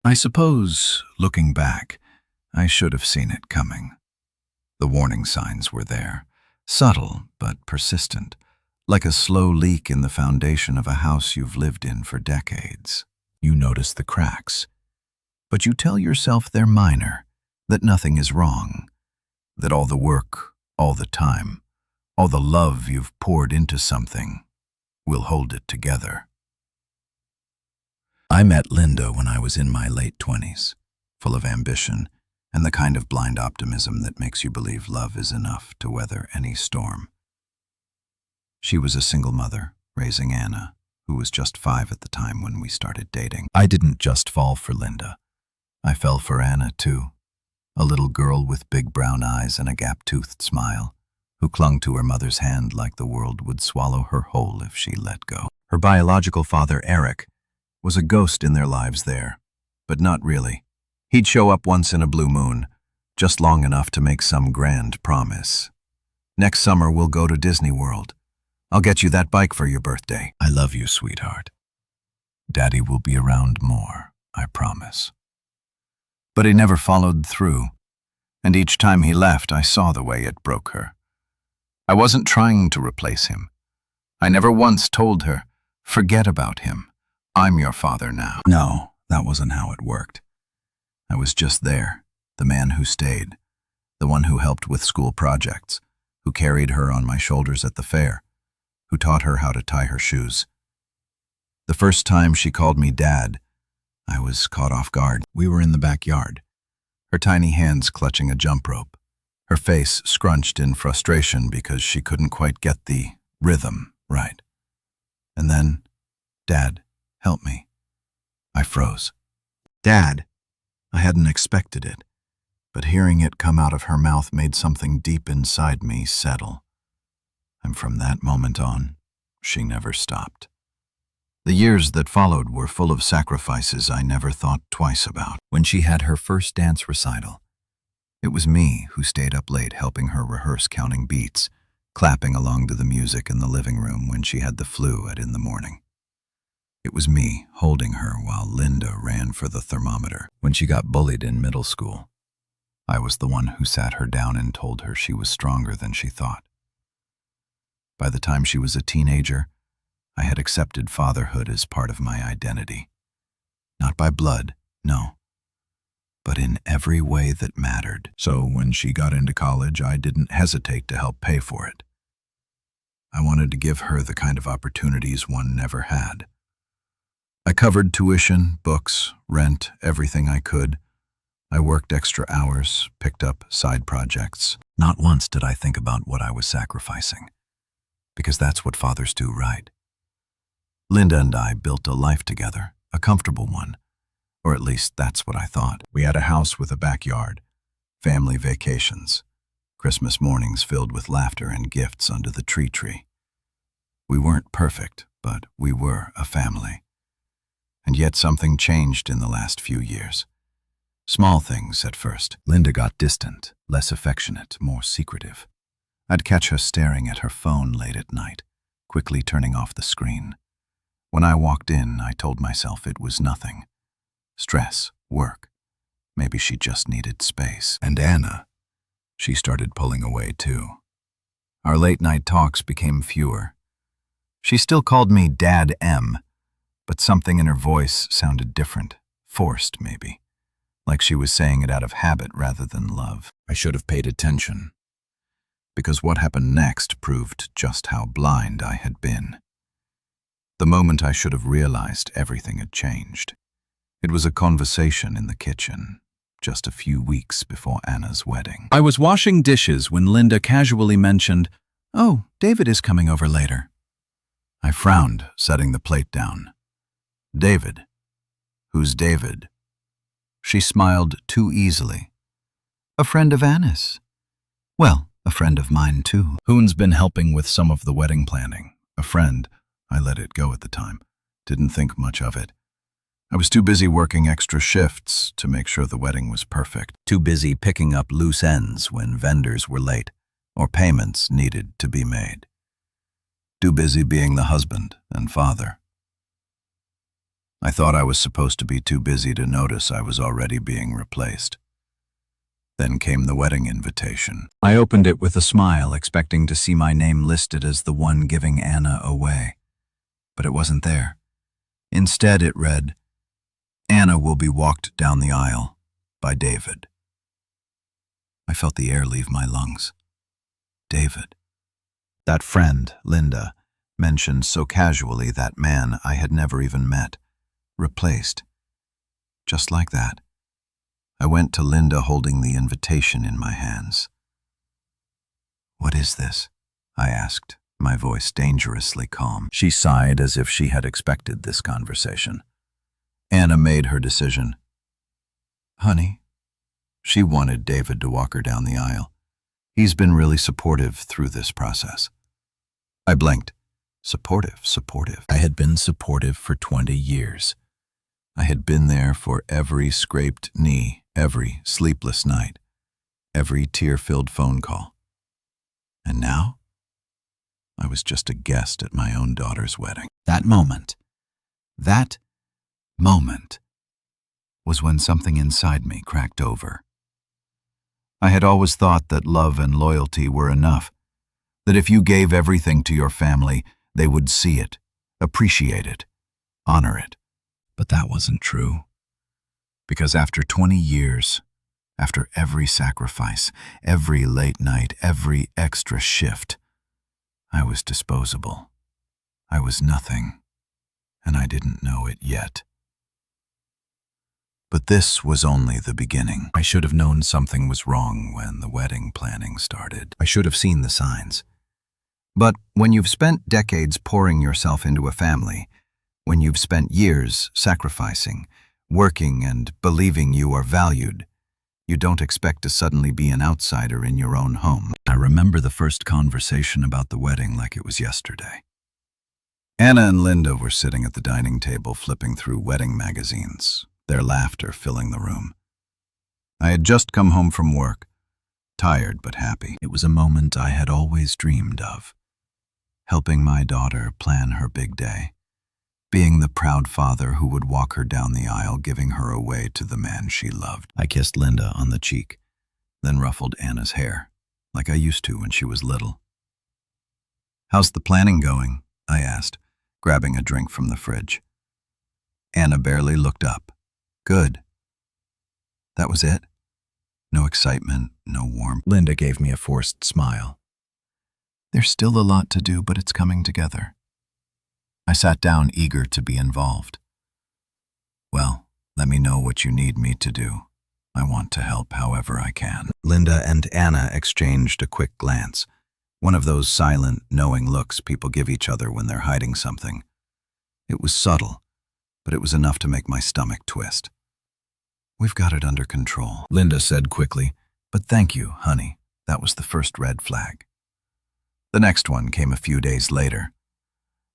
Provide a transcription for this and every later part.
I suppose, looking back, I should have seen it coming. The warning signs were there, subtle but persistent, like a slow leak in the foundation of a house you've lived in for decades. You notice the cracks, but you tell yourself they're minor, that nothing is wrong, that all the work, all the time, all the love you've poured into something will hold it together. I met Linda when I was in my late 20s, full of ambition and the kind of blind optimism that makes you believe love is enough to weather any storm. She was a single mother, raising Anna, who was just 5 at the time when we started dating. I didn't just fall for Linda. I fell for Anna, too, a little girl with big brown eyes and a gap-toothed smile, who clung to her mother's hand like the world would swallow her whole if she let go. Her biological father, Eric, was a ghost in their lives there, but not really. He'd show up once in a blue moon, just long enough to make some grand promise. Next summer we'll go to Disney World. I'll get you that bike for your birthday. I love you, sweetheart. Daddy will be around more, I promise. But he never followed through, and each time he left, I saw the way it broke her. I wasn't trying to replace him. I never once told her, forget about him. I'm your father now. No, that wasn't how it worked. I was just there, the man who stayed, the one who helped with school projects, who carried her on my shoulders at the fair, who taught her how to tie her shoes. The first time she called me Dad, I was caught off guard. We were in the backyard, her tiny hands clutching a jump rope, her face scrunched in frustration because she couldn't quite get the rhythm right. And then, Dad, help me. I froze. Dad. I hadn't expected it, but hearing it come out of her mouth made something deep inside me settle. And from that moment on, she never stopped. The years that followed were full of sacrifices I never thought twice about. When she had her first dance recital, it was me who stayed up late helping her rehearse counting beats, clapping along to the music in the living room when she had the flu at in the morning. It was me holding her while Linda ran for the thermometer. When she got bullied in middle school, I was the one who sat her down and told her she was stronger than she thought. By the time she was a teenager, I had accepted fatherhood as part of my identity. Not by blood, no, but in every way that mattered. So when she got into college, I didn't hesitate to help pay for it. I wanted to give her the kind of opportunities one never had. I covered tuition, books, rent, everything I could. I worked extra hours, picked up side projects. Not once did I think about what I was sacrificing, because that's what fathers do, right? Linda and I built a life together, a comfortable one, or at least that's what I thought. We had a house with a backyard, family vacations, Christmas mornings filled with laughter and gifts under the tree. We weren't perfect, but we were a family. And yet something changed in the last few years. Small things at first. Linda got distant, less affectionate, more secretive. I'd catch her staring at her phone late at night, quickly turning off the screen. When I walked in, I told myself it was nothing. Stress, work. Maybe she just needed space. And Anna, she started pulling away too. Our late-night talks became fewer. She still called me Dad M, but something in her voice sounded different, forced maybe, like she was saying it out of habit rather than love. I should have paid attention, because what happened next proved just how blind I had been. The moment I should have realized everything had changed. It was a conversation in the kitchen, just a few weeks before Anna's wedding. I was washing dishes when Linda casually mentioned, "Oh, David is coming over later." I frowned, setting the plate down. David? Who's David? She smiled too easily. A friend of Anna's. Well, a friend of mine too. Hoon's been helping with some of the wedding planning. A friend. I let it go at the time. Didn't think much of it. I was too busy working extra shifts to make sure the wedding was perfect. Too busy picking up loose ends when vendors were late or payments needed to be made. Too busy being the husband and father. I thought I was supposed to be too busy to notice I was already being replaced. Then came the wedding invitation. I opened it with a smile, expecting to see my name listed as the one giving Anna away. But it wasn't there. Instead, it read, "Anna will be walked down the aisle by David." I felt the air leave my lungs. David. That friend, Linda, mentioned so casually that man I had never even met. Replaced. Just like that. I went to Linda holding the invitation in my hands. "What is this?" I asked, my voice dangerously calm. She sighed as if she had expected this conversation. Anna made her decision. Honey, she wanted David to walk her down the aisle. He's been really supportive through this process. I blinked. Supportive. I had been supportive for 20 years. I had been there for every scraped knee, every sleepless night, every tear-filled phone call. And now, I was just a guest at my own daughter's wedding. That moment was when something inside me cracked over. I had always thought that love and loyalty were enough, that if you gave everything to your family, they would see it, appreciate it, honor it. But that wasn't true. Because after 20 years, after every sacrifice, every late night, every extra shift, I was disposable. I was nothing, and I didn't know it yet. But this was only the beginning. I should have known something was wrong when the wedding planning started. I should have seen the signs. But when you've spent decades pouring yourself into a family, when you've spent years sacrificing, working, and believing you are valued, you don't expect to suddenly be an outsider in your own home. I remember the first conversation about the wedding like it was yesterday. Anna and Linda were sitting at the dining table flipping through wedding magazines, their laughter filling the room. I had just come home from work, tired but happy. It was a moment I had always dreamed of, helping my daughter plan her big day, being the proud father who would walk her down the aisle, giving her away to the man she loved. I kissed Linda on the cheek, then ruffled Anna's hair, like I used to when she was little. "How's the planning going?" I asked, grabbing a drink from the fridge. Anna barely looked up. "Good." That was it? No excitement, no warmth. Linda gave me a forced smile. "There's still a lot to do, but it's coming together." I sat down, eager to be involved. "Well, let me know what you need me to do. I want to help however I can." Linda and Anna exchanged a quick glance, one of those silent, knowing looks people give each other when they're hiding something. It was subtle, but it was enough to make my stomach twist. "We've got it under control," Linda said quickly, "but thank you, honey. That was the first red flag." The next one came a few days later.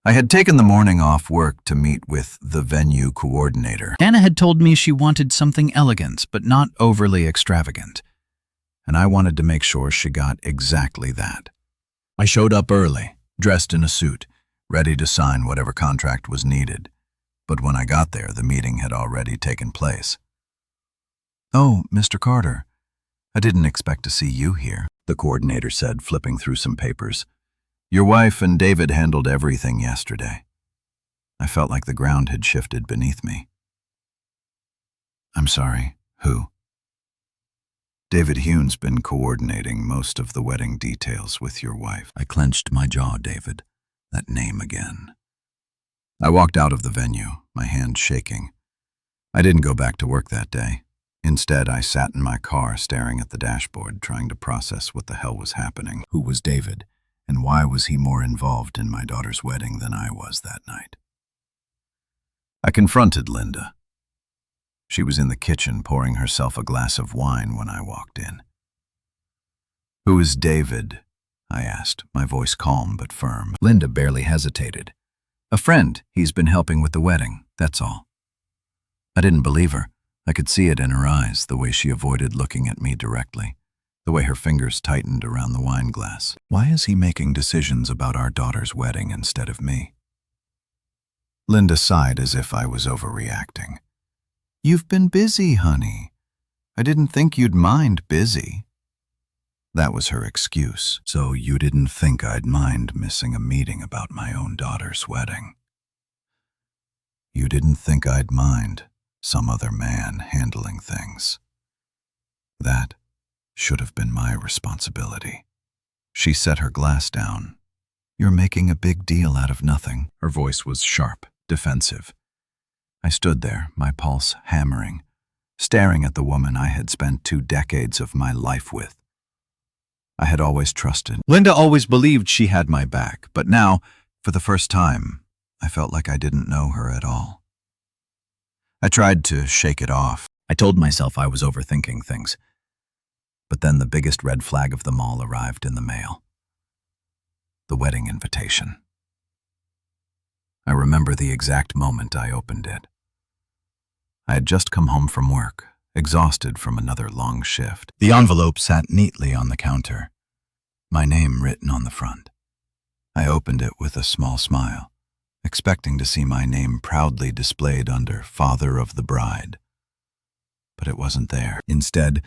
I had taken the morning off work to meet with the venue coordinator. Anna had told me she wanted something elegant, but not overly extravagant. And I wanted to make sure she got exactly that. I showed up early, dressed in a suit, ready to sign whatever contract was needed. But when I got there, the meeting had already taken place. "Oh, Mr. Carter, I didn't expect to see you here," the coordinator said, flipping through some papers. "Your wife and David handled everything yesterday." I felt like the ground had shifted beneath me. "I'm sorry, who?" "David Hune's been coordinating most of the wedding details with your wife." I clenched my jaw. David, that name again. I walked out of the venue, my hands shaking. I didn't go back to work that day. Instead, I sat in my car staring at the dashboard, trying to process what the hell was happening. Who was David? And why was he more involved in my daughter's wedding than I was that night? I confronted Linda. She was in the kitchen pouring herself a glass of wine when I walked in. "Who is David?" I asked, my voice calm but firm. Linda barely hesitated. "A friend. He's been helping with the wedding, that's all." I didn't believe her. I could see it in her eyes, the way she avoided looking at me directly, the way her fingers tightened around the wine glass. Why is he making decisions about our daughter's wedding instead of me? Linda sighed as if I was overreacting. "You've been busy, honey. I didn't think you'd mind busy." That was her excuse. "So you didn't think I'd mind missing a meeting about my own daughter's wedding? You didn't think I'd mind some other man handling things? That should have been my responsibility." She set her glass down. "You're making a big deal out of nothing." Her voice was sharp, defensive. I stood there, my pulse hammering, staring at the woman I had spent 2 decades of my life with. I had always trusted. Linda always believed she had my back, but now, for the first time, I felt like I didn't know her at all. I tried to shake it off. I told myself I was overthinking things. But then the biggest red flag of them all arrived in the mail. The wedding invitation. I remember the exact moment I opened it. I had just come home from work, exhausted from another long shift. The envelope sat neatly on the counter, my name written on the front. I opened it with a small smile, expecting to see my name proudly displayed under Father of the Bride. But it wasn't there. Instead,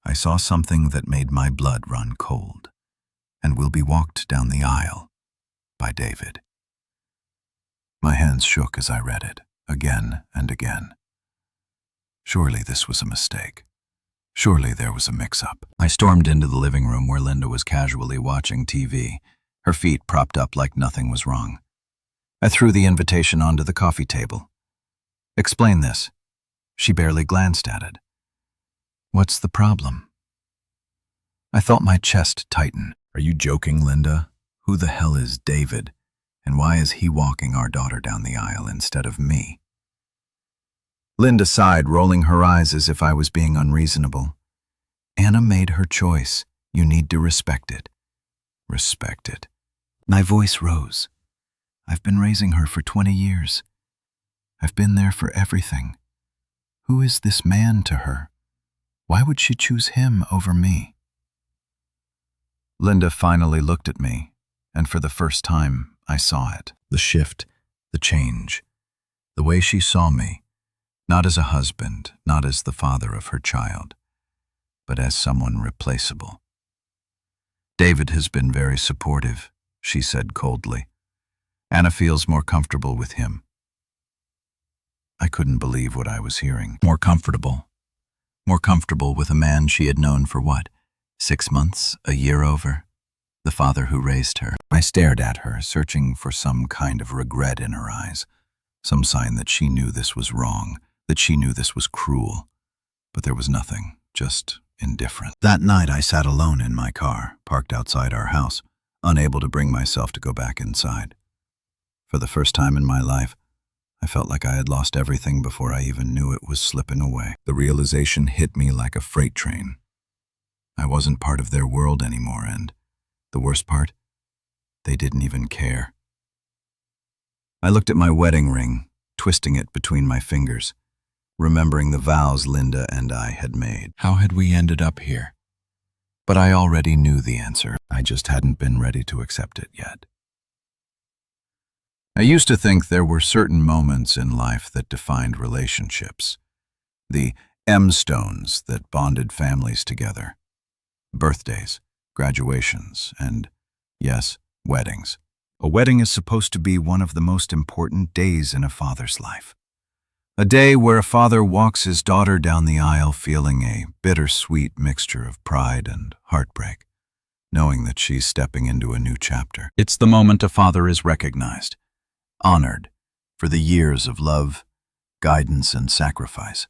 I saw something that made my blood run cold. "And will be walked down the aisle by David." My hands shook as I read it, again and again. Surely this was a mistake. Surely there was a mix-up. I stormed into the living room where Linda was casually watching TV, her feet propped up like nothing was wrong. I threw the invitation onto the coffee table. "Explain this." She barely glanced at it. "What's the problem?" I felt my chest tighten. "Are you joking, Linda? Who the hell is David? And why is he walking our daughter down the aisle instead of me?" Linda sighed, rolling her eyes as if I was being unreasonable. "Anna made her choice. You need to respect it." Respect it. My voice rose. I've been raising her for 20 years. I've been there for everything. Who is this man to her? Why would she choose him over me? Linda finally looked at me, and for the first time, I saw it. The shift, the change. The way she saw me, not as a husband, not as the father of her child, but as someone replaceable. "David has been very supportive," she said coldly. "Anna feels more comfortable with him." I couldn't believe what I was hearing. More comfortable. More comfortable with a man she had known for what? 6 months, a year over? The father who raised her. I stared at her, searching for some kind of regret in her eyes, some sign that she knew this was wrong, that she knew this was cruel. But there was nothing, just indifferent. That night I sat alone in my car, parked outside our house, unable to bring myself to go back inside. For the first time in my life, I felt like I had lost everything before I even knew it was slipping away. The realization hit me like a freight train. I wasn't part of their world anymore, and the worst part, they didn't even care. I looked at my wedding ring, twisting it between my fingers, remembering the vows Linda and I had made. How had we ended up here? But I already knew the answer. I just hadn't been ready to accept it yet. I used to think there were certain moments in life that defined relationships. The M-stones that bonded families together. Birthdays, graduations, and, yes, weddings. A wedding is supposed to be one of the most important days in a father's life. A day where a father walks his daughter down the aisle feeling a bittersweet mixture of pride and heartbreak, knowing that she's stepping into a new chapter. It's the moment a father is recognized, honored for the years of love, guidance, and sacrifice.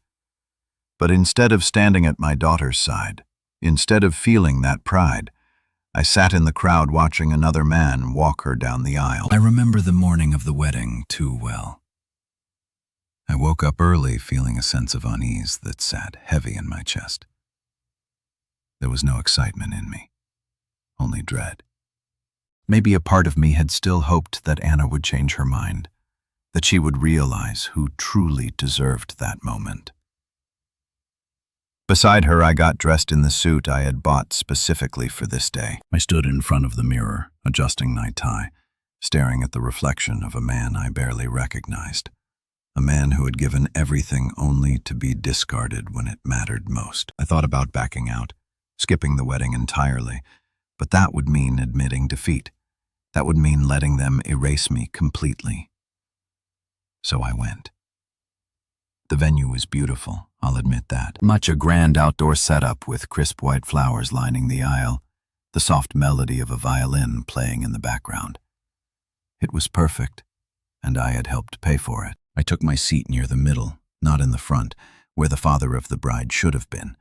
But instead of standing at my daughter's side, instead of feeling that pride, I sat in the crowd watching another man walk her down the aisle. I remember the morning of the wedding too well. I woke up early feeling a sense of unease that sat heavy in my chest. There was no excitement in me, only dread. Maybe a part of me had still hoped that Anna would change her mind, that she would realize who truly deserved that moment. Beside her, I got dressed in the suit I had bought specifically for this day. I stood in front of the mirror, adjusting my tie, staring at the reflection of a man I barely recognized, a man who had given everything only to be discarded when it mattered most. I thought about backing out, skipping the wedding entirely, but that would mean admitting defeat. That would mean letting them erase me completely. So I went. The venue was beautiful, I'll admit that. Much a grand outdoor setup with crisp white flowers lining the aisle, the soft melody of a violin playing in the background. It was perfect, and I had helped pay for it. I took my seat near the middle, not in the front, where the father of the bride should have been,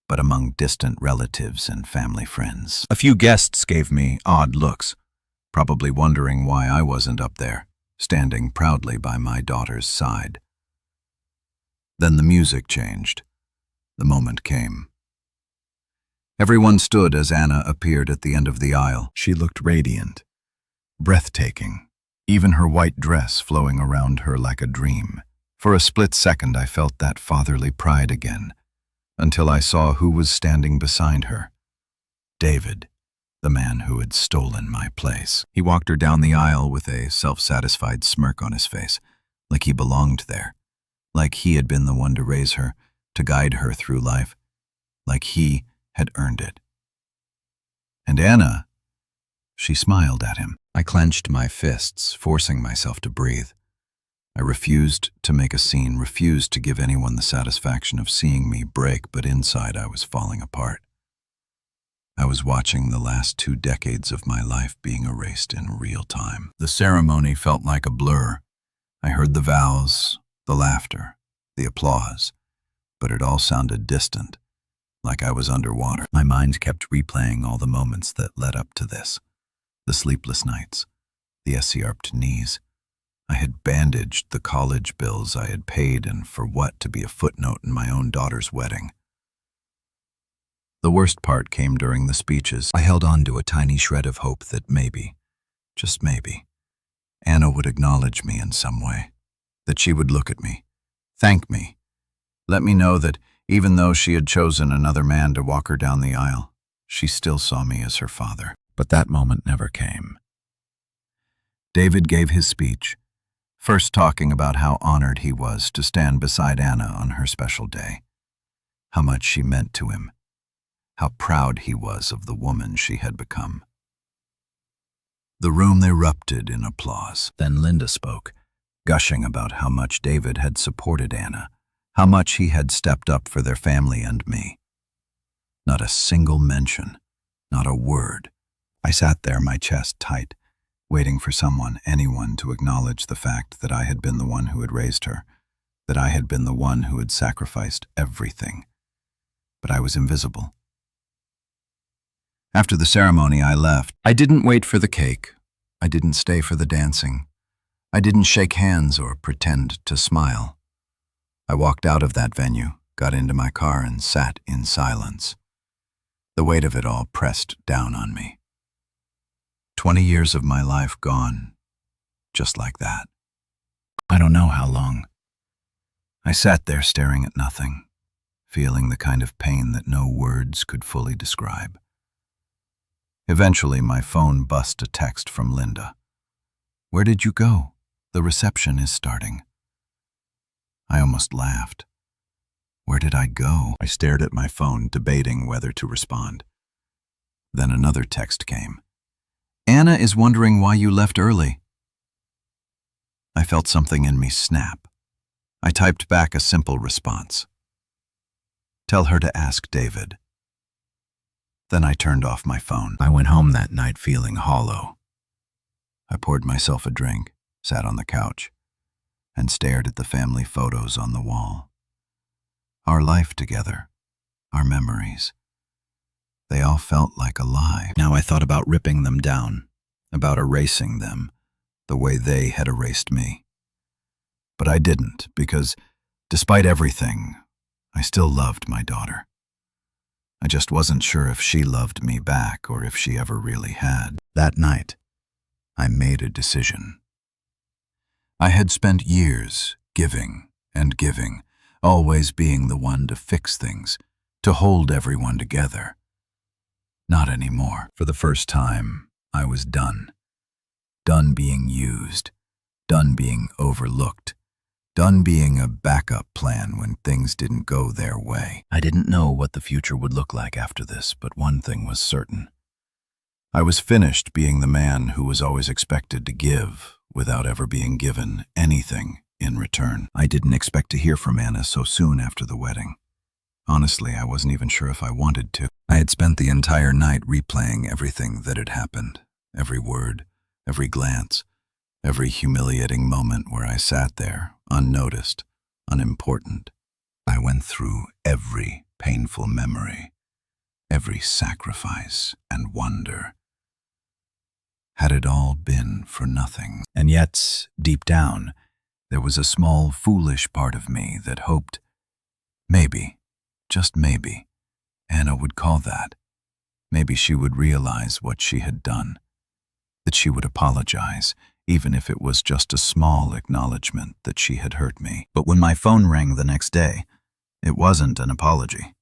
but among distant relatives and family friends. A few guests gave me odd looks, probably wondering why I wasn't up there, standing proudly by my daughter's side. Then the music changed. The moment came. Everyone stood as Anna appeared at the end of the aisle. She looked radiant, breathtaking, even her white dress flowing around her like a dream. For a split second I felt that fatherly pride again, until I saw who was standing beside her. David, the man who had stolen my place. He walked her down the aisle with a self-satisfied smirk on his face, like he belonged there, like he had been the one to raise her, to guide her through life, like he had earned it. And Anna, she smiled at him. I clenched my fists, forcing myself to breathe. I refused to make a scene, refused to give anyone the satisfaction of seeing me break, but inside I was falling apart. I was watching the last 2 decades of my life being erased in real time. The ceremony felt like a blur. I heard the vows, the laughter, the applause, but it all sounded distant, like I was underwater. My mind kept replaying all the moments that led up to this. The sleepless nights, the escarped knees. I had bandaged the college bills I had paid, and for what, to be a footnote in my own daughter's wedding. The worst part came during the speeches. I held on to a tiny shred of hope that maybe, just maybe, Anna would acknowledge me in some way, that she would look at me, thank me, let me know that even though she had chosen another man to walk her down the aisle, she still saw me as her father. But that moment never came. David gave his speech, first talking about how honored he was to stand beside Anna on her special day, how much she meant to him, how proud he was of the woman she had become. The room erupted in applause. Then Linda spoke, gushing about how much David had supported Anna, how much he had stepped up for their family and me. Not a single mention, not a word. I sat there, my chest tight, waiting for someone, anyone, to acknowledge the fact that I had been the one who had raised her, that I had been the one who had sacrificed everything. But I was invisible. After the ceremony, I left. I didn't wait for the cake. I didn't stay for the dancing. I didn't shake hands or pretend to smile. I walked out of that venue, got into my car, and sat in silence. The weight of it all pressed down on me. 20 years of my life gone, just like that. I don't know how long. I sat there staring at nothing, feeling the kind of pain that no words could fully describe. Eventually, my phone buzzed a text from Linda. "Where did you go? The reception is starting." I almost laughed. Where did I go? I stared at my phone, debating whether to respond. Then another text came. "Anna is wondering why you left early." I felt something in me snap. I typed back a simple response. "Tell her to ask David." Then I turned off my phone. I went home that night feeling hollow. I poured myself a drink, sat on the couch, and stared at the family photos on the wall. Our life together, our memories. They all felt like a lie. Now I thought about ripping them down, about erasing them, the way they had erased me. But I didn't, because, despite everything, I still loved my daughter. I just wasn't sure if she loved me back or if she ever really had. That night, I made a decision. I had spent years giving and giving, always being the one to fix things, to hold everyone together. Not anymore. For the first time, I was done. Done being used. Done being overlooked. Done being a backup plan when things didn't go their way. I didn't know what the future would look like after this, but one thing was certain. I was finished being the man who was always expected to give without ever being given anything in return. I didn't expect to hear from Anna so soon after the wedding. Honestly, I wasn't even sure if I wanted to. I had spent the entire night replaying everything that had happened, every word, every glance, every humiliating moment where I sat there, unnoticed, unimportant. I went through every painful memory, every sacrifice and wonder. Had it all been for nothing? And yet, deep down, there was a small, foolish part of me that hoped, maybe, just maybe, Anna would call that. Maybe she would realize what she had done, that she would apologize, even if it was just a small acknowledgement that she had hurt me. But when my phone rang the next day, it wasn't an apology.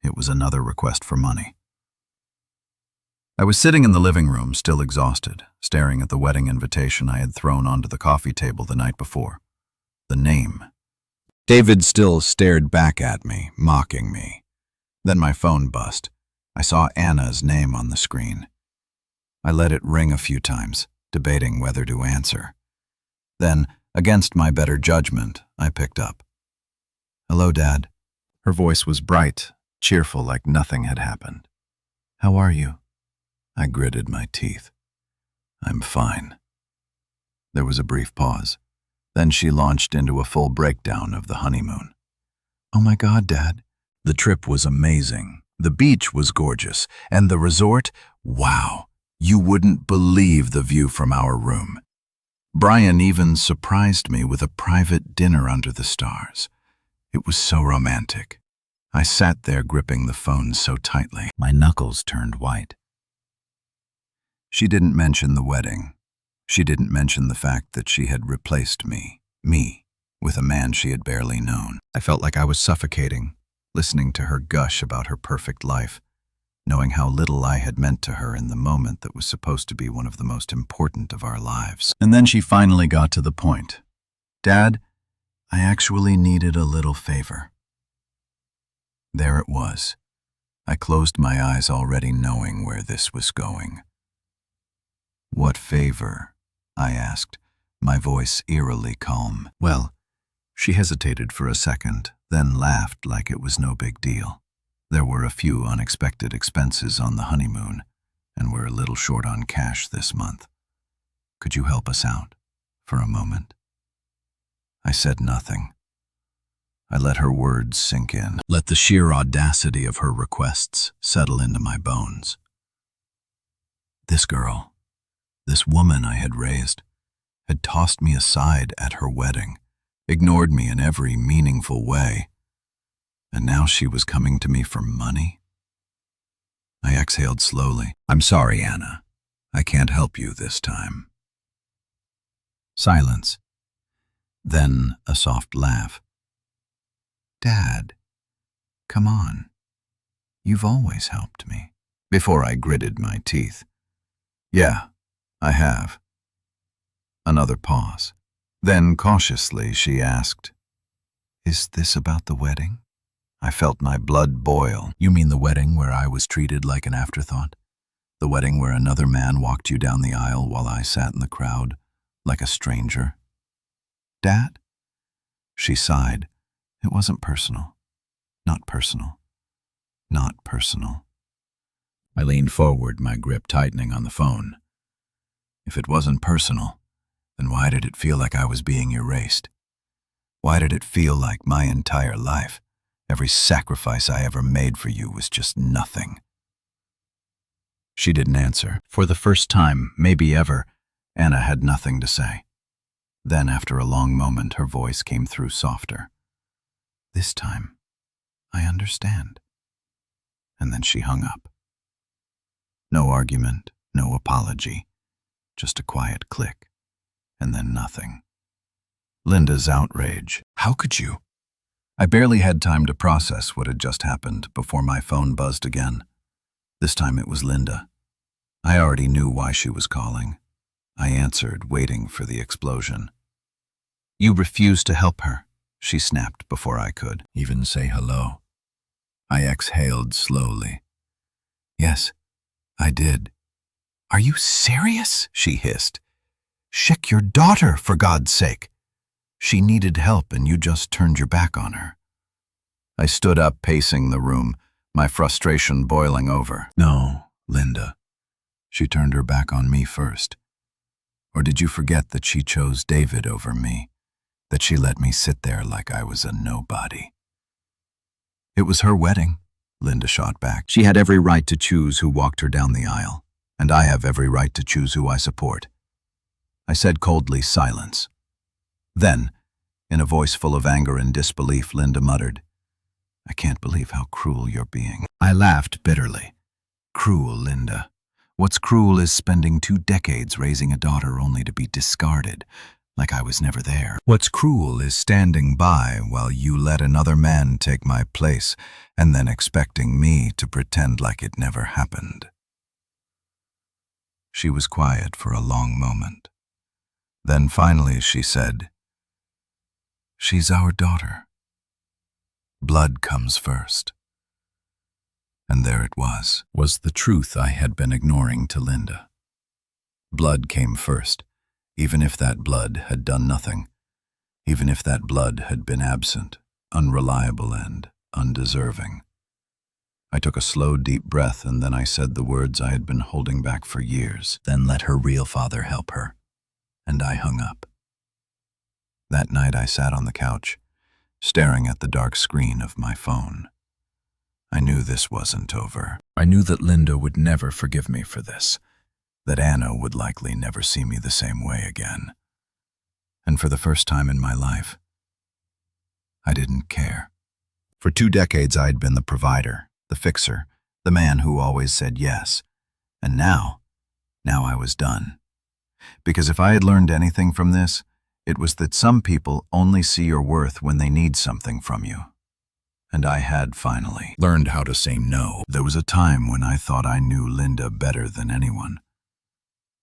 It was another request for money. I was sitting in the living room, still exhausted, staring at the wedding invitation I had thrown onto the coffee table the night before. The name. David still stared back at me, mocking me. Then my phone buzzed. I saw Anna's name on the screen. I let it ring a few times, debating whether to answer. Then, against my better judgment, I picked up. "Hello, Dad." Her voice was bright, cheerful like nothing had happened. "How are you?" I gritted my teeth. "I'm fine." There was a brief pause. Then she launched into a full breakdown of the honeymoon. "Oh my God, Dad." The trip was amazing. The beach was gorgeous. And the resort, wow. You wouldn't believe the view from our room. Brian even surprised me with a private dinner under the stars. It was so romantic. I sat there gripping the phone so tightly. My knuckles turned white. She didn't mention the wedding. She didn't mention the fact that she had replaced me, with a man she had barely known. I felt like I was suffocating, listening to her gush about her perfect life, knowing how little I had meant to her in the moment that was supposed to be one of the most important of our lives. And then she finally got to the point. "Dad, I actually needed a little favor." There it was. I closed my eyes already knowing where this was going. "What favor?" I asked, my voice eerily calm. Well, she hesitated for a second, then laughed like it was no big deal. There were a few unexpected expenses on the honeymoon, and we're a little short on cash this month. "Could you help us out for a moment?" I said nothing. I let her words sink in, let the sheer audacity of her requests settle into my bones. This girl, this woman I had raised, had tossed me aside at her wedding, ignored me in every meaningful way, and now she was coming to me for money? I exhaled slowly. "I'm sorry, Anna. I can't help you this time." Silence. Then a soft laugh. "Dad, come on. You've always helped me." Before I gritted my teeth. "Yeah, I have." Another pause. Then cautiously she asked, "Is this about the wedding?" I felt my blood boil. "You mean the wedding where I was treated like an afterthought? The wedding where another man walked you down the aisle while I sat in the crowd, like a stranger?" "Dad?" She sighed. "It wasn't personal. Not personal. Not personal." I leaned forward, my grip tightening on the phone. If it wasn't personal, then why did it feel like I was being erased? Why did it feel like my entire life, every sacrifice I ever made for you, was just nothing? She didn't answer. For the first time, maybe ever, Anna had nothing to say. Then, after a long moment, her voice came through softer. "This time, I understand." And then she hung up. No argument, no apology, just a quiet click, and then nothing. Linda's outrage. "How could you?" I barely had time to process what had just happened before my phone buzzed again. This time it was Linda. I already knew why she was calling. I answered, waiting for the explosion. "You refuse to help her," she snapped before I could even say hello. I exhaled slowly. "Yes, I did." "Are you serious?" she hissed. "Check your daughter, for God's sake. She needed help and you just turned your back on her." I stood up, pacing the room, my frustration boiling over. "No, Linda. She turned her back on me first. Or did you forget that she chose David over me? That she let me sit there like I was a nobody?" "It was her wedding," Linda shot back. "She had every right to choose who walked her down the aisle, and I have every right to choose who I support." I said coldly, "Silence." Then, in a voice full of anger and disbelief, Linda muttered, "I can't believe how cruel you're being." I laughed bitterly. "Cruel, Linda? What's cruel is spending 2 decades raising a daughter only to be discarded, like I was never there. What's cruel is standing by while you let another man take my place and then expecting me to pretend like it never happened." She was quiet for a long moment. Then finally she said, "She's our daughter. Blood comes first." And there it was the truth I had been ignoring to Linda. Blood came first, even if that blood had done nothing, even if that blood had been absent, unreliable and undeserving. I took a slow, deep breath, and then I said the words I had been holding back for years. "Then let her real father help her." And I hung up. That night I sat on the couch, staring at the dark screen of my phone. I knew this wasn't over. I knew that Linda would never forgive me for this, that Anna would likely never see me the same way again. And for the first time in my life, I didn't care. For 2 decades I'd been the provider, the fixer, the man who always said yes. And now I was done. Because if I had learned anything from this, it was that some people only see your worth when they need something from you. And I had finally learned how to say no. There was a time when I thought I knew Linda better than anyone.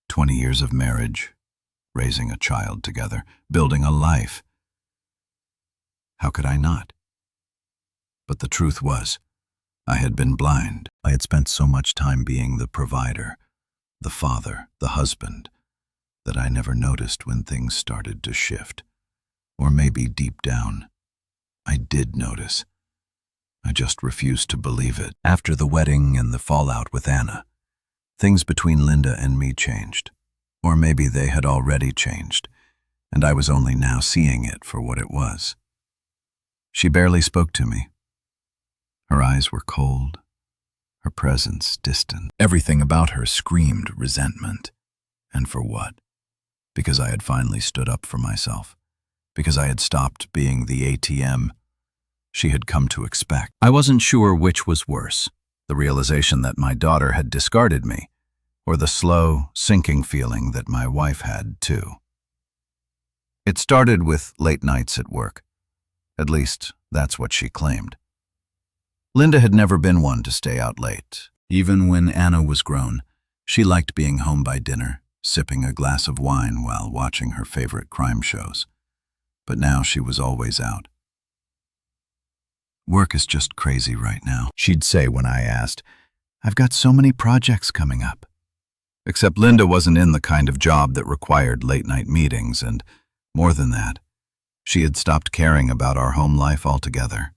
20 years of marriage, raising a child together, building a life. How could I not? But the truth was, I had been blind. I had spent so much time being the provider, the father, the husband, that I never noticed when things started to shift. Or maybe deep down, I did notice. I just refused to believe it. After the wedding and the fallout with Anna, things between Linda and me changed. Or maybe they had already changed, and I was only now seeing it for what it was. She barely spoke to me. Her eyes were cold, her presence distant. Everything about her screamed resentment. And for what? Because I had finally stood up for myself. Because I had stopped being the ATM she had come to expect. I wasn't sure which was worse, the realization that my daughter had discarded me, or the slow, sinking feeling that my wife had, too. It started with late nights at work. At least, that's what she claimed. Linda had never been one to stay out late. Even when Anna was grown, she liked being home by dinner, sipping a glass of wine while watching her favorite crime shows. But now she was always out. "Work is just crazy right now," she'd say when I asked. "I've got so many projects coming up." Except Linda wasn't in the kind of job that required late-night meetings, and more than that, she had stopped caring about our home life altogether.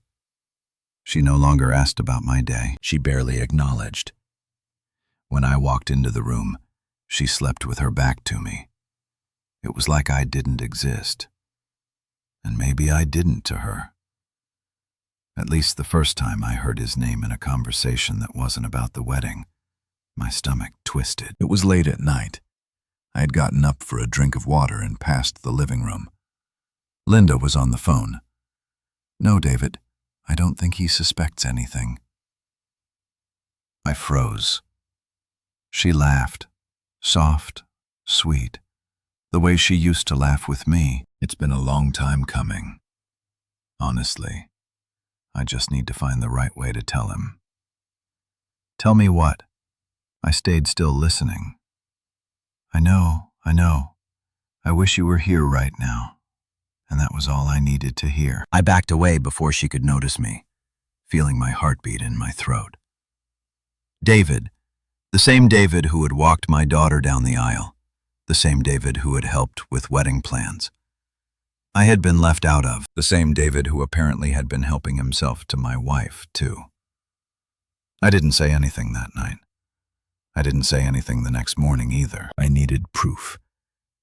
She no longer asked about my day. She barely acknowledged. When I walked into the room, she slept with her back to me. It was like I didn't exist. And maybe I didn't to her. At least the first time I heard his name in a conversation that wasn't about the wedding, my stomach twisted. It was late at night. I had gotten up for a drink of water and passed the living room. Linda was on the phone. "No, David, I don't think he suspects anything." I froze. She laughed, soft, sweet, the way she used to laugh with me. It's been a long time coming. Honestly, I just need to find the right way to tell him. "Tell me what?" I stayed still listening. I I know. I wish you were here right now. And that was all I needed to hear. I backed away before she could notice me, feeling my heartbeat in my throat. David, the same David who had walked my daughter down the aisle, the same David who had helped with wedding plans. I had been left out of, the same David who apparently had been helping himself to my wife, too. I didn't say anything that night. I didn't say anything the next morning either. I needed proof.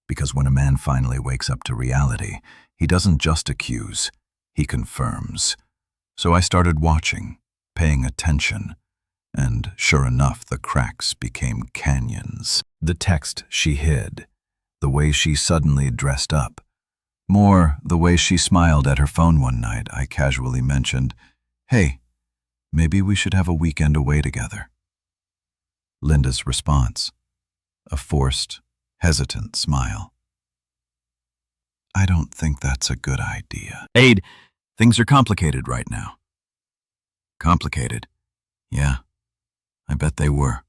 Because when a man finally wakes up to reality, he doesn't just accuse, he confirms. So I started watching, paying attention, and sure enough, the cracks became canyons. The text she hid, the way she suddenly dressed up, more the way she smiled at her phone one night. I casually mentioned, "Hey, maybe we should have a weekend away together." Linda's response, a forced, hesitant smile. "I don't think that's a good idea." "Aid, things are complicated right now." Complicated? Yeah, I bet they were.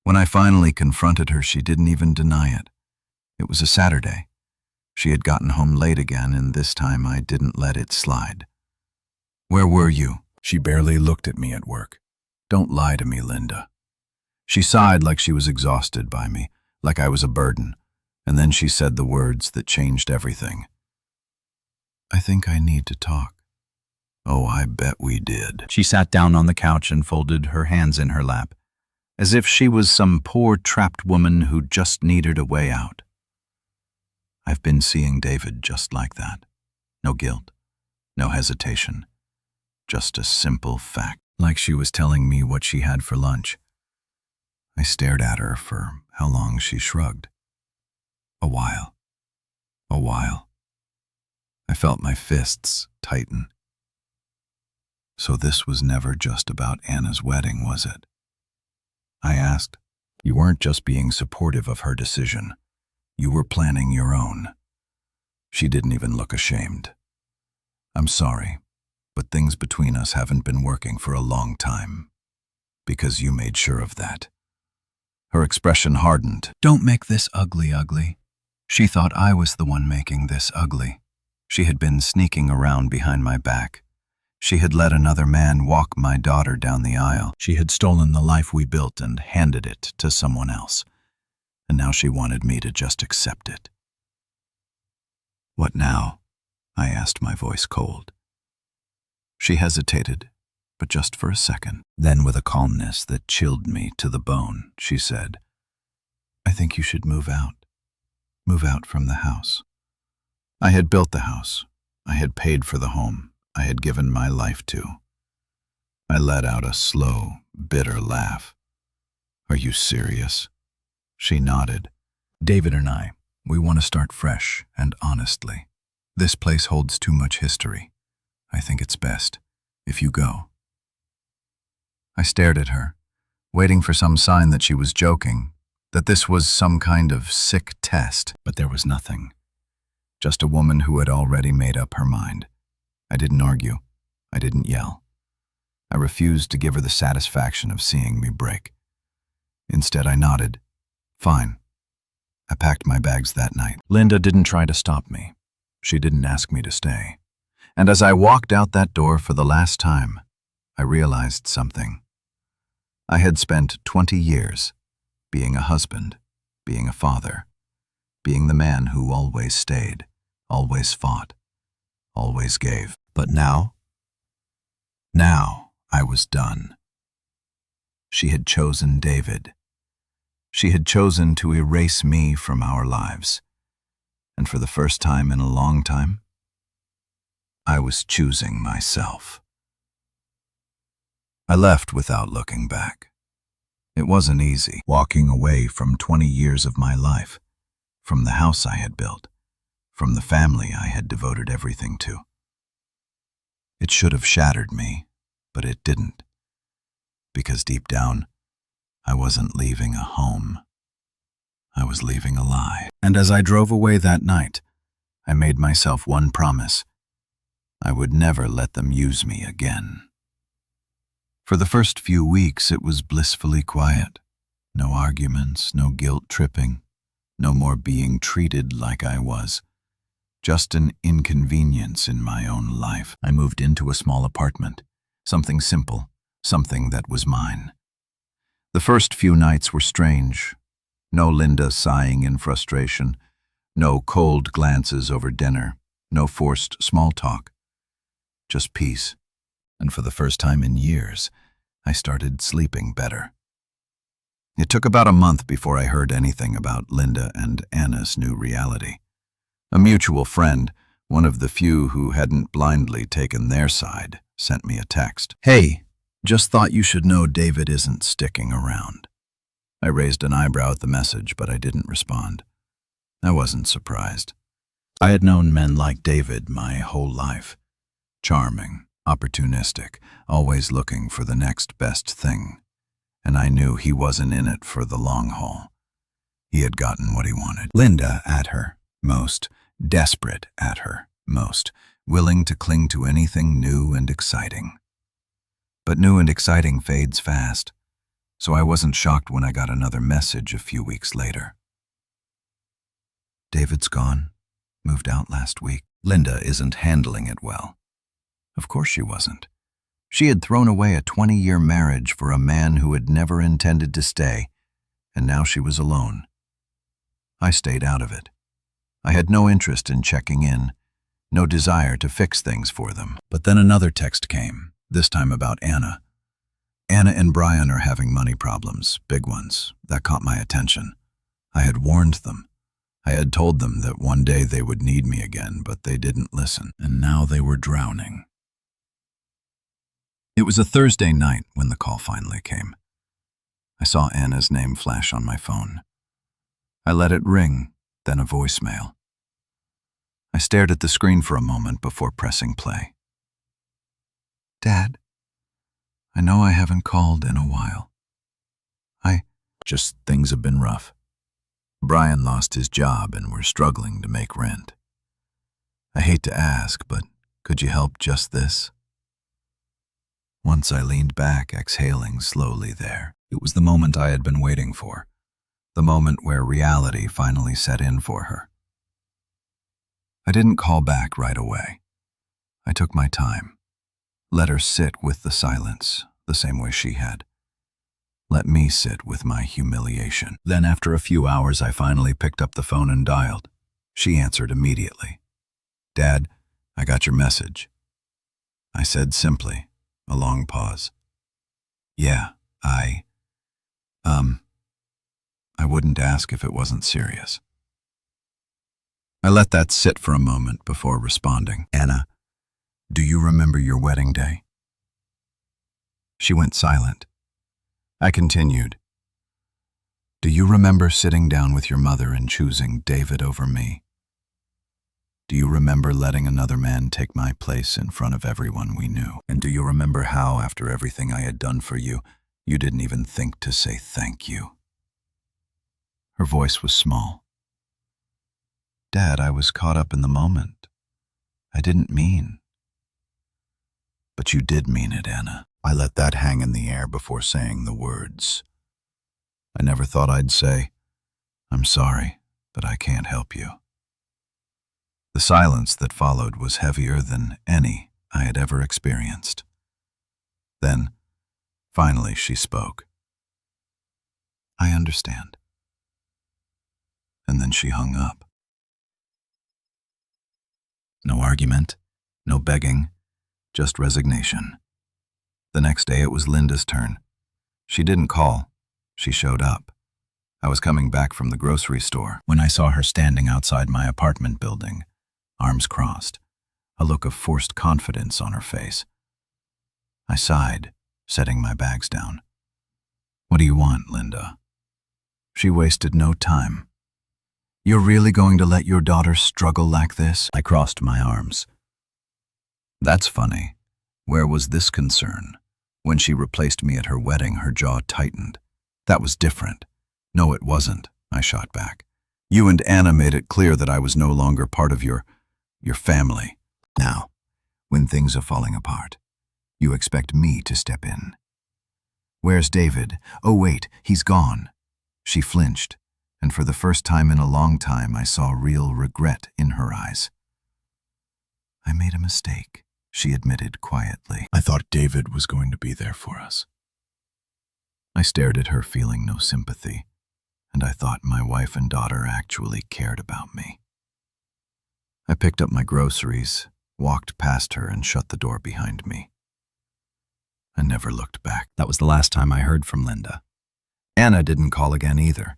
When I finally confronted her, she didn't even deny it. It was a Saturday. She had gotten home late again, and this time I didn't let it slide. "Where were you?" She barely looked at me at work. "Don't lie to me, Linda." She sighed like she was exhausted by me, like I was a burden, and then she said the words that changed everything. "I think I need to talk." Oh, I bet we did. She sat down on the couch and folded her hands in her lap, as if she was some poor trapped woman who just needed a way out. I've been seeing David just like that. No guilt, no hesitation, just a simple fact, like she was telling me what she had for lunch. I stared at her for how long she shrugged. A while. A while. I felt my fists tighten. So this was never just about Anna's wedding, was it? I asked. You weren't just being supportive of her decision. You were planning your own. She didn't even look ashamed. "I'm sorry, but things between us haven't been working for a long time. Because you made sure of that." Her expression hardened. "Don't make this ugly. She thought I was the one making this ugly. She had been sneaking around behind my back. She had let another man walk my daughter down the aisle. She had stolen the life we built and handed it to someone else. And now she wanted me to just accept it." "What now?" I asked, my voice cold. She hesitated, but just for a second. Then, with a calmness that chilled me to the bone, she said, "I think you should move out. Move out from the house." I had built the house. I had paid for the home I had given my life to. I let out a slow, bitter laugh. "Are you serious?" She nodded. "David and I, we want to start fresh and honestly. This place holds too much history. I think it's best if you go." I stared at her, waiting for some sign that she was joking, that this was some kind of sick test, but there was nothing. Just a woman who had already made up her mind. I didn't argue. I didn't yell. I refused to give her the satisfaction of seeing me break. Instead, I nodded. "Fine." I packed my bags that night. Linda didn't try to stop me. She didn't ask me to stay. And as I walked out that door for the last time, I realized something. I had spent 20 years being a husband, being a father, being the man who always stayed, always fought, always gave. But now I was done. She had chosen David. She had chosen to erase me from our lives. And for the first time in a long time, I was choosing myself. I left without looking back. It wasn't easy, walking away from 20 years of my life, from the house I had built, from the family I had devoted everything to. It should have shattered me, but it didn't. Because deep down, I wasn't leaving a home. I was leaving a lie. And as I drove away that night, I made myself one promise. I would never let them use me again. For the first few weeks, it was blissfully quiet. No arguments, no guilt tripping, No more being treated like I was. Just an inconvenience in my own life. I moved into a small apartment. Something simple, something that was mine. The first few nights were strange. No Linda sighing in frustration. No cold glances over dinner. No forced small talk. Just peace. And for the first time in years, I started sleeping better. It took about a month before I heard anything about Linda and Anna's new reality. A mutual friend, one of the few who hadn't blindly taken their side, sent me a text. "Hey, just thought you should know David isn't sticking around." I raised an eyebrow at the message, but I didn't respond. I wasn't surprised. I had known men like David my whole life. Charming, opportunistic, always looking for the next best thing. And I knew he wasn't in it for the long haul. He had gotten what he wanted. Linda at her most, desperate at her most, willing to cling to anything new and exciting. But new and exciting fades fast, so I wasn't shocked when I got another message a few weeks later. "David's gone. Moved out last week. Linda isn't handling it well." Of course she wasn't. She had thrown away a 20-year marriage for a man who had never intended to stay, and now she was alone. I stayed out of it. I had no interest in checking in, no desire to fix things for them. But then another text came, this time about Anna. "Anna and Brian are having money problems, big ones. That caught my attention. I had warned them. I had told them that one day they would need me again, but they didn't listen, and now they were drowning." It was a Thursday night when the call finally came. I saw Anna's name flash on my phone. I let it ring, then a voicemail. I stared at the screen for a moment before pressing play. "Dad, I know I haven't called in a while. Things have been rough. Brian lost his job and we're struggling to make rent. I hate to ask, but could you help just this?" Once I leaned back, exhaling slowly there. It was the moment I had been waiting for. The moment where reality finally set in for her. I didn't call back right away. I took my time. Let her sit with the silence, the same way she had. Let me sit with my humiliation. Then after a few hours, I finally picked up the phone and dialed. She answered immediately. "Dad, I got your message." I said simply. A long pause. "Yeah, I wouldn't ask if it wasn't serious." I let that sit for a moment before responding. "Anna, do you remember your wedding day?" She went silent. I continued. "Do you remember sitting down with your mother and choosing David over me? Do you remember letting another man take my place in front of everyone we knew? And do you remember how, after everything I had done for you, you didn't even think to say thank you?" Her voice was small. "Dad, I was caught up in the moment. I didn't mean." "But you did mean it, Anna." I let that hang in the air before saying the words. I never thought I'd say, "I'm sorry, but I can't help you." The silence that followed was heavier than any I had ever experienced. Then, finally, she spoke. "I understand." And then she hung up. No argument, no begging, just resignation. The next day it was Linda's turn. She didn't call. She showed up. I was coming back from the grocery store when I saw her standing outside my apartment building, arms crossed, a look of forced confidence on her face. I sighed, setting my bags down. "What do you want, Linda?" She wasted no time. "You're really going to let your daughter struggle like this?" I crossed my arms. That's funny. Where was this concern? When she replaced me at her wedding, her jaw tightened. That was different. "No, it wasn't," I shot back. "You and Anna made it clear that I was no longer part of your family. Now, when things are falling apart, you expect me to step in." "Where's David? Oh wait, he's gone." She flinched, and for the first time in a long time I saw real regret in her eyes. "I made a mistake," she admitted quietly. "I thought David was going to be there for us." I stared at her, feeling no sympathy, and I thought my wife and daughter actually cared about me. I picked up my groceries, walked past her, and shut the door behind me. I never looked back. That was the last time I heard from Linda. Anna didn't call again either.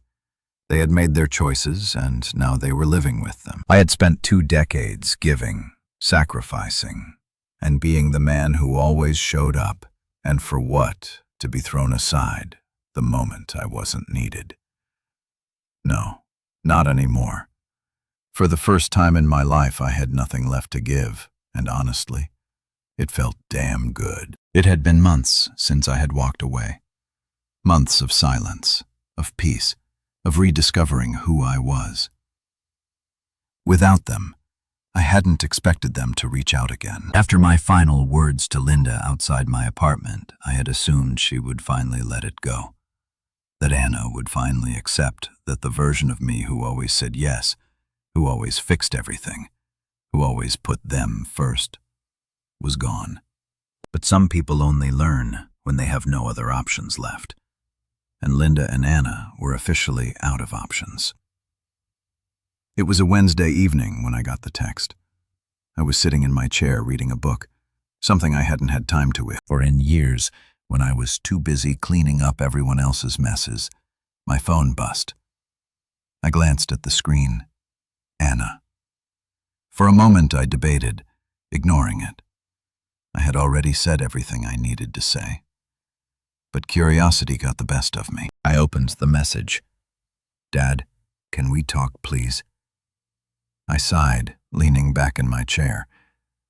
They had made their choices, and now they were living with them. I had spent 2 decades giving, sacrificing, and being the man who always showed up, and for what? To be thrown aside the moment I wasn't needed. No, not anymore. For the first time in my life, I had nothing left to give, and honestly, it felt damn good. It had been months since I had walked away. Months of silence, of peace, of rediscovering who I was. Without them, I hadn't expected them to reach out again. After my final words to Linda outside my apartment, I had assumed she would finally let it go. That Anna would finally accept that the version of me who always said yes, who always fixed everything, who always put them first, was gone. But some people only learn when they have no other options left. And Linda and Anna were officially out of options. It was a Wednesday evening when I got the text. I was sitting in my chair reading a book, something I hadn't had time to for in years, when I was too busy cleaning up everyone else's messes. My phone buzzed. I glanced at the screen. Anna. For a moment I debated, ignoring it. I had already said everything I needed to say. But curiosity got the best of me. I opened the message. "Dad, can we talk, please?" I sighed, leaning back in my chair.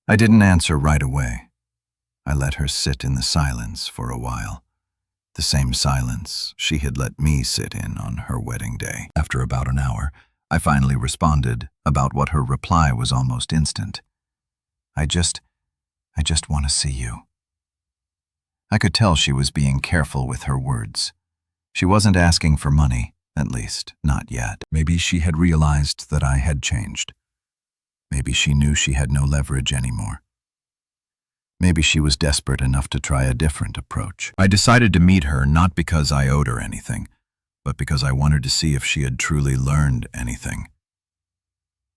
I didn't answer right away. I let her sit in the silence for a while. The same silence she had let me sit in on her wedding day. After about an hour, I finally responded, about what her reply was almost instant. I just want to see you." I could tell she was being careful with her words. She wasn't asking for money, at least, not yet. Maybe she had realized that I had changed. Maybe she knew she had no leverage anymore. Maybe she was desperate enough to try a different approach. I decided to meet her not because I owed her anything, but because I wanted to see if she had truly learned anything.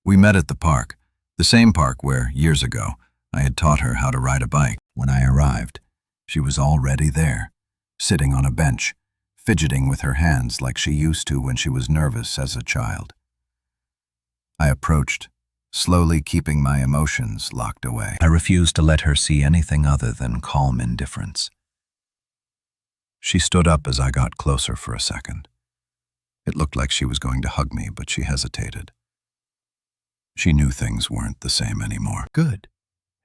We met at the park, the same park where, years ago, I had taught her how to ride a bike. When I arrived, she was already there, sitting on a bench, fidgeting with her hands like she used to when she was nervous as a child. I approached, slowly keeping my emotions locked away. I refused to let her see anything other than calm indifference. She stood up as I got closer for a second. It looked like she was going to hug me, but she hesitated. She knew things weren't the same anymore. "Good.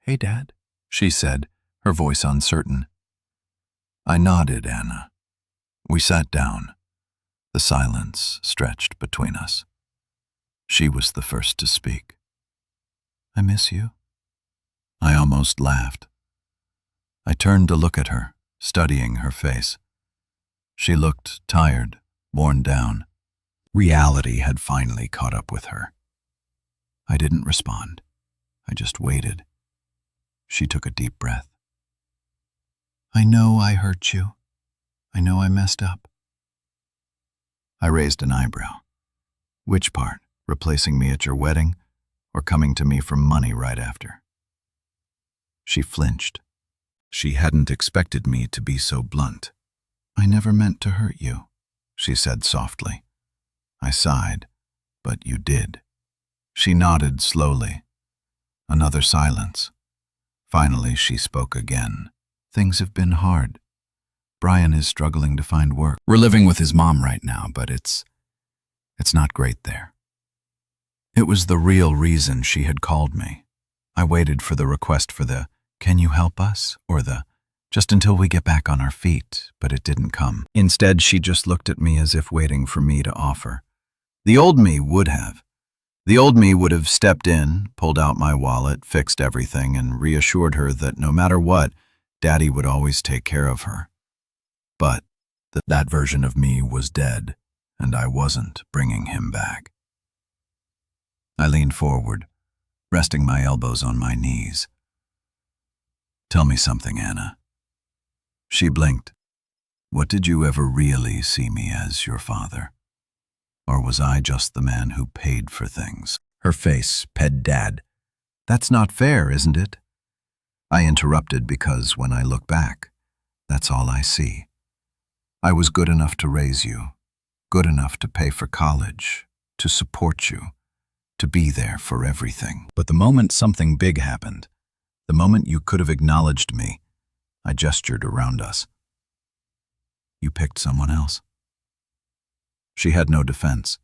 Hey, Dad," she said, her voice uncertain. I nodded, Anna. We sat down. The silence stretched between us. She was the first to speak. "I miss you." I almost laughed. I turned to look at her, studying her face. She looked tired, worn down. Reality had finally caught up with her. I didn't respond. I just waited. She took a deep breath. "I know I hurt you. I know I messed up." I raised an eyebrow. "Which part? Replacing me at your wedding, or coming to me for money right after?" She flinched. She hadn't expected me to be so blunt. "I never meant to hurt you," she said softly. I sighed. "But you did." She nodded slowly. Another silence. Finally, she spoke again. "Things have been hard. Brian is struggling to find work. We're living with his mom right now, but it's not great there." It was the real reason she had called me. I waited for the request for the, "Can you help us?" or the, "Just until we get back on our feet," but it didn't come. Instead, she just looked at me as if waiting for me to offer. The old me would have. The old me would have stepped in, pulled out my wallet, fixed everything, and reassured her that no matter what, Daddy would always take care of her. But that version of me was dead. and I wasn't bringing him back. I leaned forward, resting my elbows on my knees. "Tell me something, Anna." She blinked. "What did you ever really see me as, your father? Or was I just the man who paid for things?" Her face, "Ped Dad. That's not fair, isn't it?" I interrupted because when I look back, that's all I see. I was good enough to raise you, good enough to pay for college, to support you, to be there for everything. But the moment something big happened, the moment you could have acknowledged me, I gestured around us. You picked someone else. She had no defense.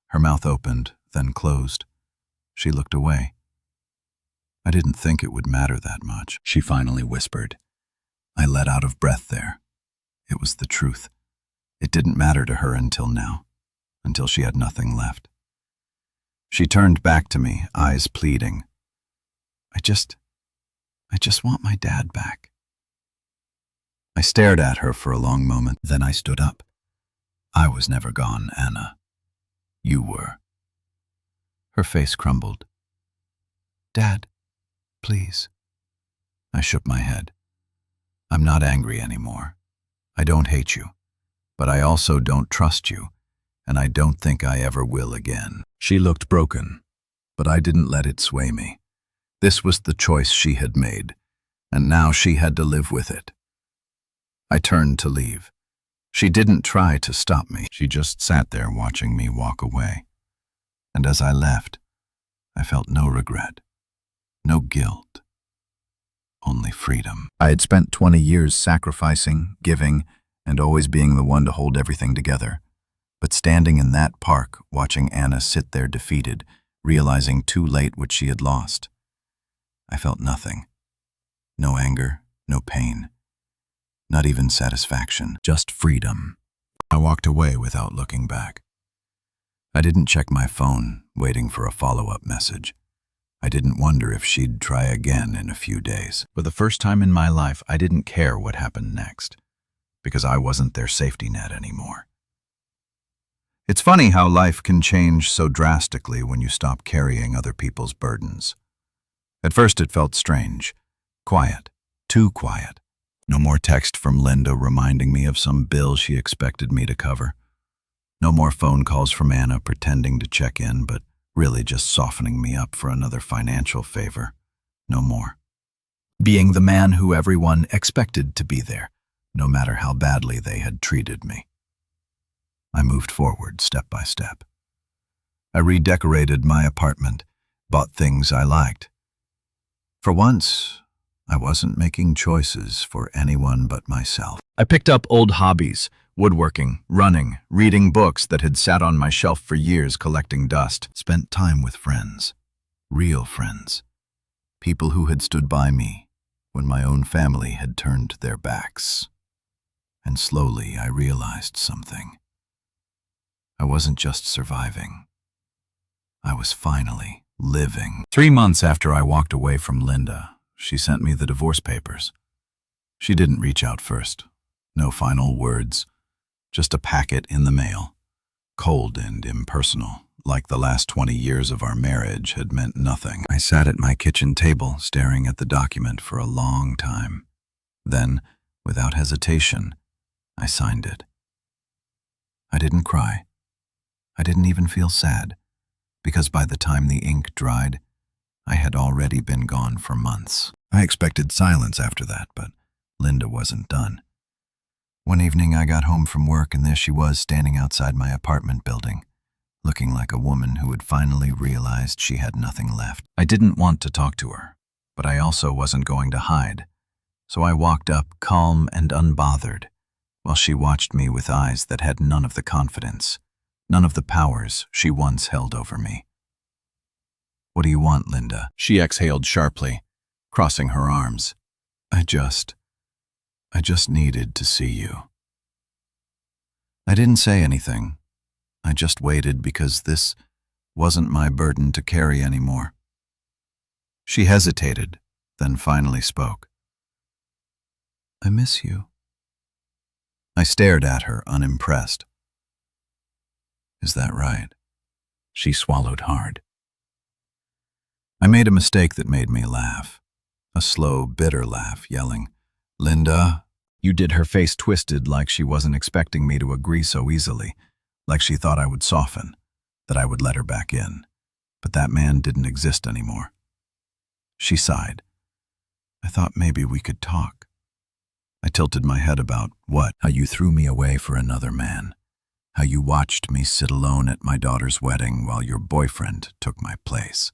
Her mouth opened, then closed. She looked away. "I didn't think it would matter that much," she finally whispered. I let out of breath there. It was the truth. It didn't matter to her until now, until she had nothing left. She turned back to me, eyes pleading. I just want my dad back." I stared at her for a long moment, then I stood up. "I was never gone, Anna. You were." Her face crumbled. "Dad, please." I shook my head. "I'm not angry anymore. I don't hate you, but I also don't trust you, and I don't think I ever will again." She looked broken, but I didn't let it sway me. This was the choice she had made, and now she had to live with it. I turned to leave. She didn't try to stop me. She just sat there watching me walk away. And as I left, I felt no regret, no guilt, only freedom. I had spent 20 years sacrificing, giving, and always being the one to hold everything together. But standing in that park, watching Anna sit there defeated, realizing too late what she had lost, I felt nothing. No anger, no pain, not even satisfaction, just freedom. I walked away without looking back. I didn't check my phone, waiting for a follow-up message. I didn't wonder if she'd try again in a few days. For the first time in my life, I didn't care what happened next, because I wasn't their safety net anymore. It's funny how life can change so drastically when you stop carrying other people's burdens. At first it felt strange, quiet, too quiet. No more text from Linda reminding me of some bill she expected me to cover. No more phone calls from Anna pretending to check in, but really just softening me up for another financial favor. No more. Being the man who everyone expected to be there, no matter how badly they had treated me. I moved forward step by step. I redecorated my apartment, bought things I liked. For once, I wasn't making choices for anyone but myself. I picked up old hobbies, woodworking, running, reading books that had sat on my shelf for years collecting dust. Spent time with friends, real friends, people who had stood by me when my own family had turned their backs. And slowly I realized something. I wasn't just surviving. I was finally living. 3 months after I walked away from Linda, she sent me the divorce papers. She didn't reach out first. No final words, just a packet in the mail, cold and impersonal, like the last 20 years of our marriage had meant nothing. I sat at my kitchen table, staring at the document for a long time. Then, without hesitation, I signed it. I didn't cry. I didn't even feel sad, because by the time the ink dried, I had already been gone for months. I expected silence after that, but Linda wasn't done. One evening I got home from work and there she was standing outside my apartment building, looking like a woman who had finally realized she had nothing left. I didn't want to talk to her, but I also wasn't going to hide, so I walked up calm and unbothered, while she watched me with eyes that had none of the confidence, none of the powers she once held over me. "What do you want, Linda?" She exhaled sharply, crossing her arms. I just needed to see you." I didn't say anything. I just waited because this wasn't my burden to carry anymore. She hesitated, then finally spoke. "I miss you." I stared at her, unimpressed. Is that right? She swallowed hard. I made a mistake that made me laugh. A slow, bitter laugh, yelling, "Linda!" You did. Her face twisted like she wasn't expecting me to agree so easily, like she thought I would soften, that I would let her back in. But that man didn't exist anymore. She sighed. I thought maybe we could talk. I tilted my head. About what? How you threw me away for another man. How you watched me sit alone at my daughter's wedding while your boyfriend took my place.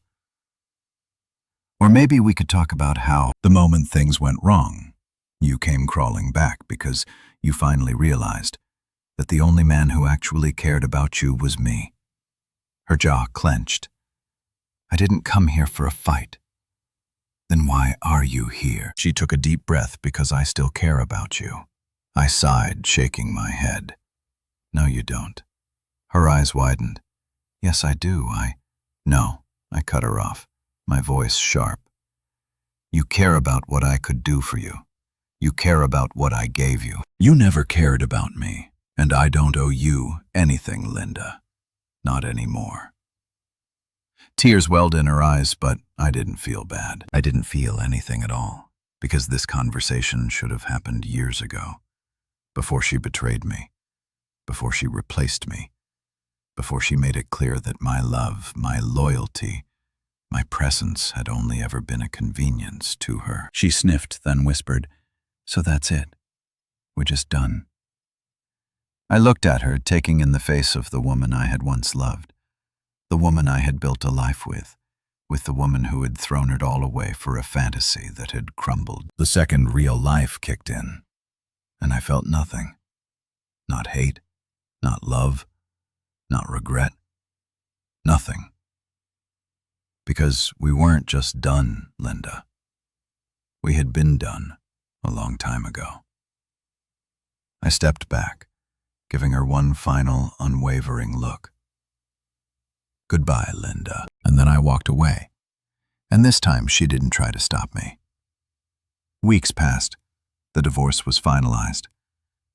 Or maybe we could talk about how, the moment things went wrong, you came crawling back because you finally realized that the only man who actually cared about you was me. Her jaw clenched. I didn't come here for a fight. Then why are you here? She took a deep breath. Because I still care about you. I sighed, shaking my head. No, you don't. Her eyes widened. Yes, I do. No, I cut her off, my voice sharp. You care about what I could do for you. You care about what I gave you. You never cared about me, and I don't owe you anything, Linda. Not anymore. Tears welled in her eyes, but I didn't feel bad. I didn't feel anything at all, because this conversation should have happened years ago, before she betrayed me, before she replaced me, before she made it clear that my love, my loyalty, my presence had only ever been a convenience to her. She sniffed, then whispered, "So that's it. We're just done." I looked at her, taking in the face of the woman I had once loved, the woman I had built a life with the woman who had thrown it all away for a fantasy that had crumbled. The second real life kicked in, and I felt nothing. Not hate, not love, not regret. Nothing. Because we weren't just done, Linda. We had been done a long time ago. I stepped back, giving her one final, unwavering look. Goodbye, Linda. And then I walked away. And this time she didn't try to stop me. Weeks passed. The divorce was finalized.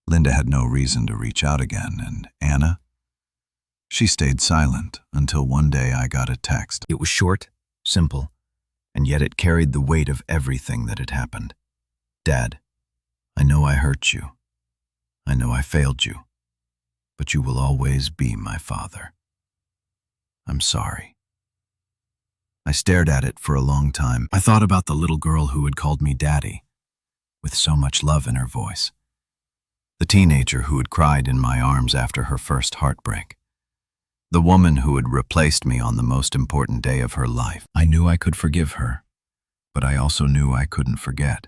Linda had no reason to reach out again, and Anna? She stayed silent until one day I got a text. It was short, simple, and yet it carried the weight of everything that had happened. Dad, I know I hurt you. I know I failed you. But you will always be my father. I'm sorry. I stared at it for a long time. I thought about the little girl who had called me Daddy, with so much love in her voice. The teenager who had cried in my arms after her first heartbreak. The woman who had replaced me on the most important day of her life. I knew I could forgive her, but I also knew I couldn't forget.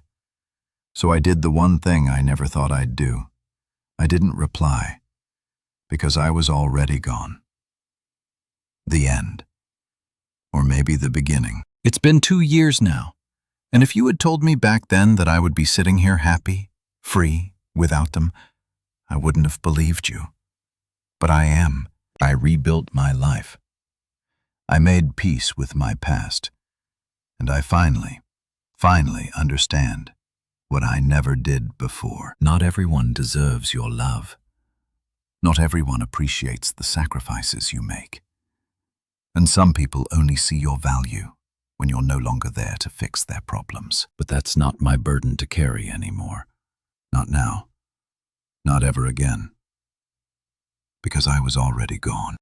So I did the one thing I never thought I'd do. I didn't reply, because I was already gone. The end. Or maybe the beginning. It's been 2 years now, and if you had told me back then that I would be sitting here happy, free, without them, I wouldn't have believed you. But I am. I rebuilt my life. I made peace with my past, and I finally understand what I never did before. Not everyone deserves your love. Not everyone appreciates the sacrifices you make. And some people only see your value when you're no longer there to fix their problems. But that's not my burden to carry anymore. Not now. Not ever again. Because I was already gone.